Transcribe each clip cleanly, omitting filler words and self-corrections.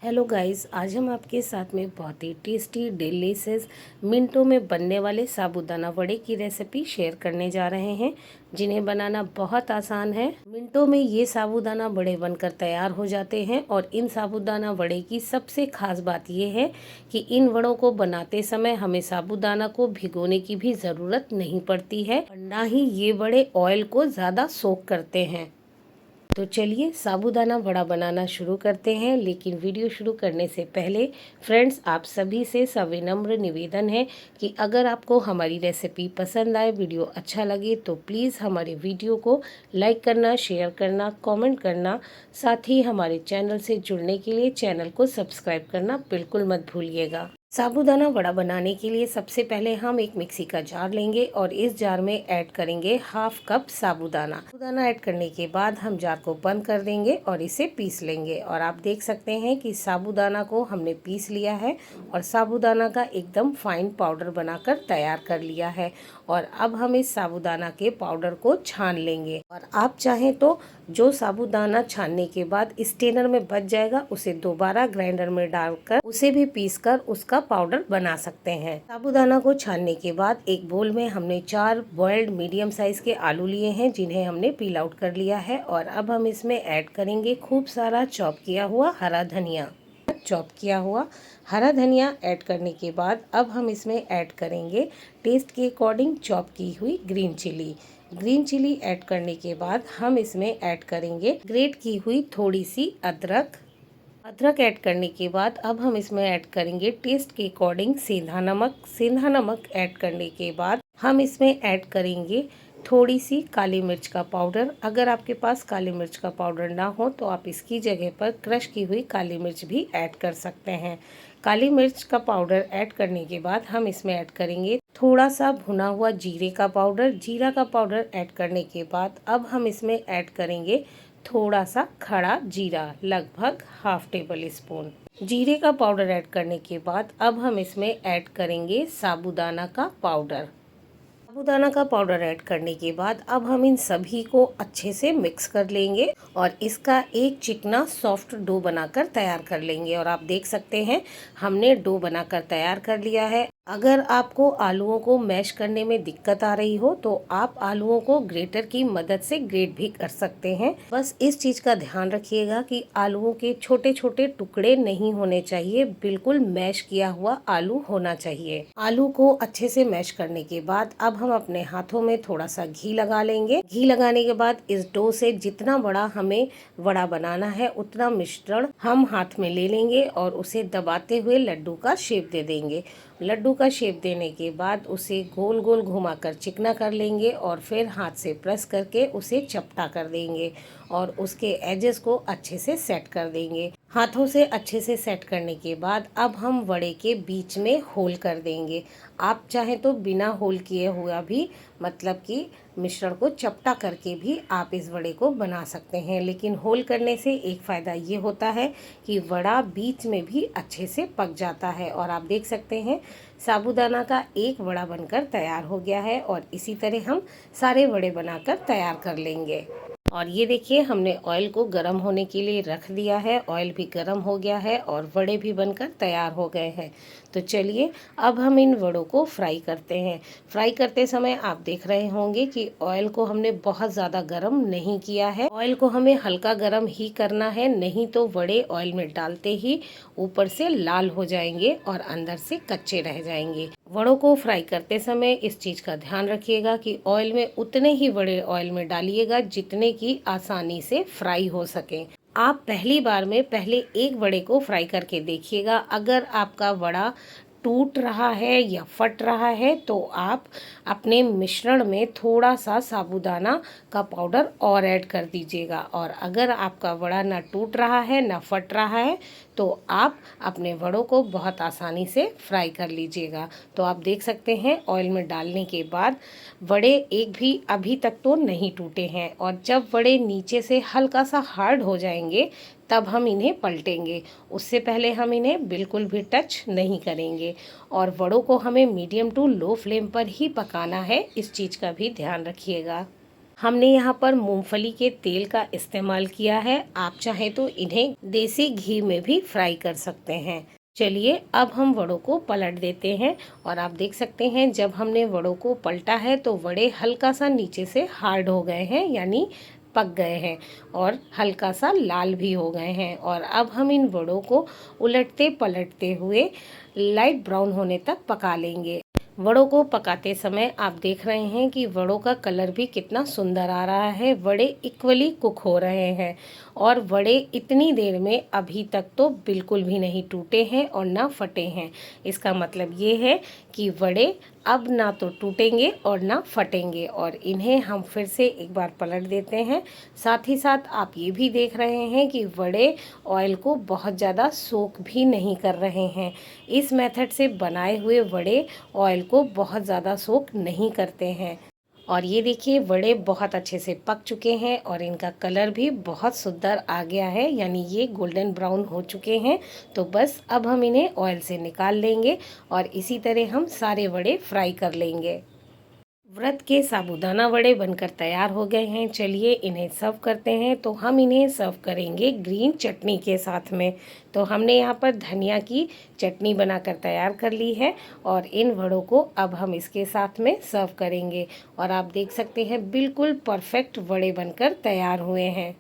Hello guys, आज हम आपके साथ में बहुत ही टेस्टी डिलीशियस मिनटों में बनने वाले साबूदाना वड़े की रेसिपी शेयर करने जा रहे हैं, जिन्हें बनाना बहुत आसान है। मिनटों में ये साबूदाना वड़े बनकर तैयार हो जाते हैं और इन साबूदाना वड़े की सबसे खास बात ये है कि इन वड़ों को बनाते समय हमें साबूदाना को भिगोने की भी ज़रूरत नहीं पड़ती है और ना ही ये वड़े ऑयल को ज़्यादा सोख करते हैं। तो चलिए साबूदाना वड़ा बनाना शुरू करते हैं। लेकिन वीडियो शुरू करने से पहले फ्रेंड्स, आप सभी से सविनम्र निवेदन है कि अगर आपको हमारी रेसिपी पसंद आए, वीडियो अच्छा लगे तो प्लीज़ हमारे वीडियो को लाइक करना, शेयर करना, कमेंट करना, साथ ही हमारे चैनल से जुड़ने के लिए चैनल को सब्सक्राइब करना बिल्कुल मत भूलिएगा। साबूदाना वड़ा बनाने के लिए सबसे पहले हम एक मिक्सी का जार लेंगे और इस जार में ऐड करेंगे हाफ कप साबूदाना। साबूदाना ऐड करने के बाद हम जार को बंद कर देंगे और इसे पीस लेंगे। और आप देख सकते हैं कि साबूदाना को हमने पीस लिया है और साबूदाना का एकदम फाइन पाउडर बनाकर तैयार कर लिया है। और अब हम इस साबूदाना के पाउडर को छान लेंगे। और आप चाहें तो जो साबूदाना छानने के बाद स्टेनर में बच जाएगा, उसे दोबारा ग्राइंडर में डालकर उसे भी पीसकर उसका पाउडर बना सकते हैं। साबूदाना को छानने के बाद एक बोल में हमने 4 बॉइल्ड मीडियम साइज के आलू लिए हैं, जिन्हें हमने पील आउट कर लिया है। और अब हम इसमें ऐड करेंगे खूब सारा चॉप किया हुआ हरा धनिया। चॉप किया हुआ हरा धनिया ऐड करने के बाद अब हम इसमें ऐड करेंगे टेस्ट के अकॉर्डिंग चॉप की हुई green chilli. Green chilli add करने के बाद हम इसमें ऐड करेंगे ग्रेट की हुई थोड़ी सी अदरक। अदरक ऐड करने के बाद अब हम इसमें ऐड करेंगे टेस्ट के अकॉर्डिंग सेंधा नमक। सेंधा नमक ऐड करने के बाद हम इसमें ऐड करेंगे थोड़ी सी काली मिर्च का पाउडर। अगर आपके पास काली मिर्च का पाउडर ना हो तो आप इसकी जगह पर क्रश की हुई काली मिर्च भी ऐड कर सकते हैं। काली मिर्च का पाउडर ऐड करने के बाद हम इसमें ऐड करेंगे थोड़ा सा भुना हुआ जीरे का पाउडर। जीरा का पाउडर ऐड करने के बाद अब हम इसमें ऐड करेंगे थोड़ा सा खड़ा जीरा, लगभग हाफ टेबल स्पून। जीरे का पाउडर ऐड करने के बाद अब हम इसमें ऐड करेंगे साबूदाना का पाउडर। साबूदाना का पाउडर ऐड करने के बाद अब हम इन सभी को अच्छे से मिक्स कर लेंगे और इसका एक चिकना सॉफ्ट डो बनाकर तैयार कर लेंगे। और आप देख सकते हैं हमने डो बनाकर तैयार कर लिया है। अगर आपको आलूओं को मैश करने में दिक्कत आ रही हो तो आप आलूओं को ग्रेटर की मदद से ग्रेट भी कर सकते हैं। बस इस चीज़ का ध्यान रखिएगा कि आलूओं के छोटे छोटे टुकड़े नहीं होने चाहिए, बिल्कुल मैश किया हुआ आलू होना चाहिए। आलू को अच्छे से मैश करने के बाद अब हम अपने हाथों में थोड़ा सा घी लगा लेंगे। घी लगाने के बाद इस डो से जितना बड़ा हमें वड़ा बनाना है उतना मिश्रण हम हाथ में ले लेंगे और उसे दबाते हुए लड्डू का शेप दे देंगे। लड्डू का शेप देने के बाद उसे गोल गोल घुमाकर चिकना कर लेंगे और फिर हाथ से प्रेस करके उसे चपटा कर देंगे और उसके एजेस को अच्छे से सेट कर देंगे। हाथों से अच्छे से सेट करने के बाद अब हम वड़े के बीच में होल कर देंगे। आप चाहें तो बिना होल किए हुआ भी, मतलब कि मिश्रण को चपटा करके भी आप इस वड़े को बना सकते हैं। लेकिन होल करने से एक फ़ायदा ये होता है कि वड़ा बीच में भी अच्छे से पक जाता है। और आप देख सकते हैं साबूदाना का एक वड़ा बनकर तैयार हो गया है और इसी तरह हम सारे वड़े बनाकर तैयार कर लेंगे। और ये देखिए हमने ऑयल को गर्म होने के लिए रख दिया है। ऑयल भी गर्म हो गया है और वड़े भी बनकर तैयार हो गए हैं। तो चलिए अब हम इन वड़ों को फ्राई करते हैं। फ्राई करते समय आप देख रहे होंगे कि ऑयल को हमने बहुत ज़्यादा गर्म नहीं किया है। ऑयल को हमें हल्का गर्म ही करना है, नहीं तो वड़े ऑयल में डालते ही ऊपर से लाल हो जाएंगे और अंदर से कच्चे रह जाएंगे। वड़ों को फ्राई करते समय इस चीज़ का ध्यान रखिएगा कि ऑयल में उतने ही वड़े ऑयल में डालिएगा जितने की आसानी से फ्राई हो सके। आप पहली बार में पहले एक वड़े को फ्राई करके देखिएगा। अगर आपका वड़ा टूट रहा है या फट रहा है तो आप अपने मिश्रण में थोड़ा सा साबूदाना का पाउडर और ऐड कर दीजिएगा। और अगर आपका वड़ा ना टूट रहा है ना फट रहा है तो आप अपने वड़ों को बहुत आसानी से फ्राई कर लीजिएगा। तो आप देख सकते हैं ऑयल में डालने के बाद वड़े एक भी अभी तक तो नहीं टूटे हैं। और जब वड़े नीचे से हल्का सा हार्ड हो जाएंगे तब हम इन्हें पलटेंगे, उससे पहले हम इन्हें बिल्कुल भी टच नहीं करेंगे। और वड़ों को हमें मीडियम टू लो फ्लेम पर ही पकाना है, इस चीज़ का भी ध्यान रखिएगा। हमने यहाँ पर मूंगफली के तेल का इस्तेमाल किया है। आप चाहें तो इन्हें देसी घी में भी फ्राई कर सकते हैं। चलिए अब हम वड़ों को पलट देते हैं और आप देख सकते हैं जब हमने वड़ों को पलटा है तो वड़े हल्का सा नीचे से हार्ड हो गए हैं, यानी पक गए हैं और हल्का सा लाल भी हो गए हैं। और अब हम इन वड़ों को उलटते पलटते हुए लाइट ब्राउन होने तक पका लेंगे। वड़ों को पकाते समय आप देख रहे हैं कि वड़ों का कलर भी कितना सुंदर आ रहा है। वड़े इक्वली कुक हो रहे हैं और वड़े इतनी देर में अभी तक तो बिल्कुल भी नहीं टूटे हैं और ना फटे हैं। इसका मतलब ये है कि वड़े अब ना तो टूटेंगे और ना फटेंगे। और इन्हें हम फिर से एक बार पलट देते हैं। साथ ही साथ आप ये भी देख रहे हैं कि वड़े ऑयल को बहुत ज़्यादा सोक भी नहीं कर रहे हैं। इस मेथड से बनाए हुए वड़े ऑयल को बहुत ज़्यादा सोक नहीं करते हैं। और ये देखिए वड़े बहुत अच्छे से पक चुके हैं और इनका कलर भी बहुत सुंदर आ गया है, यानी ये गोल्डन ब्राउन हो चुके हैं। तो बस अब हम इन्हें ऑयल से निकाल लेंगे और इसी तरह हम सारे वड़े फ्राई कर लेंगे। व्रत के साबूदाना वड़े बनकर तैयार हो गए हैं। चलिए इन्हें सर्व करते हैं। तो हम इन्हें सर्व करेंगे ग्रीन चटनी के साथ में। तो हमने यहाँ पर धनिया की चटनी बनाकर तैयार कर ली है और इन वड़ों को अब हम इसके साथ में सर्व करेंगे। और आप देख सकते हैं बिल्कुल परफेक्ट वड़े बनकर तैयार हुए हैं।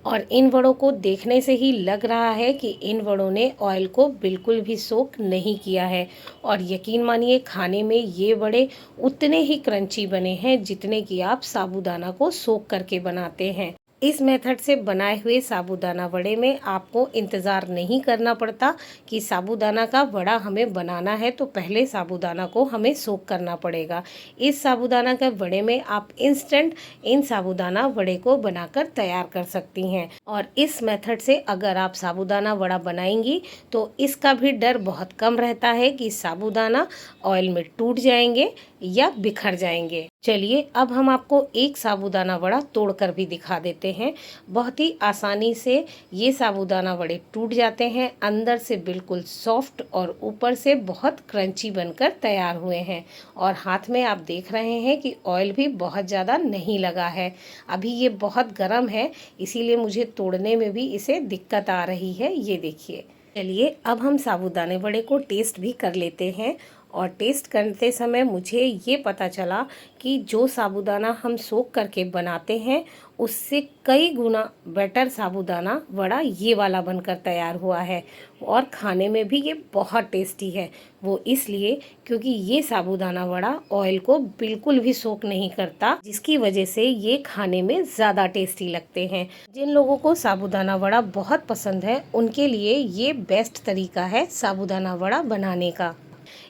और इन वड़ों को देखने से ही लग रहा है कि इन वड़ों ने ऑयल को बिल्कुल भी सोक नहीं किया है। और यकीन मानिए खाने में ये वड़े उतने ही क्रंची बने हैं जितने कि आप साबूदाना को सोक करके बनाते हैं। इस मेथड से बनाए हुए साबूदाना वड़े में आपको इंतज़ार नहीं करना पड़ता कि साबूदाना का वड़ा हमें बनाना है तो पहले साबूदाना को हमें सोक करना पड़ेगा। इस साबूदाना के वड़े में आप इंस्टेंट इन साबूदाना वड़े को बनाकर तैयार कर सकती हैं। और इस मेथड से अगर आप साबूदाना वड़ा बनाएंगी तो इसका भी डर बहुत कम रहता है कि साबूदाना ऑयल में टूट जाएंगे या बिखर जाएंगे। चलिए अब हम आपको एक साबूदाना वड़ा तोड़कर भी दिखा देते हैं। बहुत ही आसानी से ये साबूदाना वड़े टूट जाते हैं, अंदर से बिल्कुल सॉफ्ट और ऊपर से बहुत क्रंची बनकर तैयार हुए हैं। और हाथ में आप देख रहे हैं कि ऑयल भी बहुत ज़्यादा नहीं लगा है। अभी ये बहुत गर्म है इसीलिए मुझे तोड़ने में भी इसे दिक्कत आ रही है। ये देखिए। चलिए अब हम साबूदाने वड़े को टेस्ट भी कर लेते हैं। और टेस्ट करते समय मुझे ये पता चला कि जो साबूदाना हम सोक करके बनाते हैं उससे कई गुना बेटर साबूदाना वड़ा ये वाला बनकर तैयार हुआ है। और खाने में भी ये बहुत टेस्टी है। वो इसलिए क्योंकि ये साबूदाना वड़ा ऑयल को बिल्कुल भी सोक नहीं करता, जिसकी वजह से ये खाने में ज़्यादा टेस्टी लगते हैं। जिन लोगों को साबूदाना वड़ा बहुत पसंद है उनके लिए ये बेस्ट तरीका है साबूदाना वड़ा बनाने का।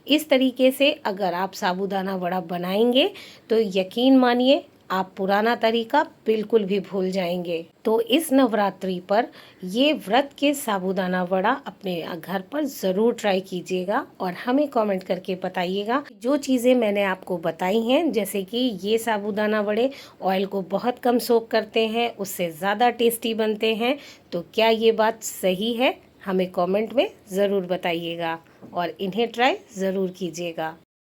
इस तरीके से अगर आप साबूदाना वड़ा बनाएंगे तो यकीन मानिए आप पुराना तरीका बिल्कुल भी भूल जाएंगे। तो इस नवरात्रि पर ये व्रत के साबूदाना वड़ा अपने घर पर ज़रूर ट्राई कीजिएगा और हमें कमेंट करके बताइएगा। जो चीज़ें मैंने आपको बताई हैं, जैसे कि ये साबूदाना वड़े ऑयल को बहुत कम सोक करते हैं, उससे ज़्यादा टेस्टी बनते हैं, तो क्या ये बात सही है? हमें कमेंट में ज़रूर बताइएगा और इन्हें ट्राई ज़रूर कीजिएगा।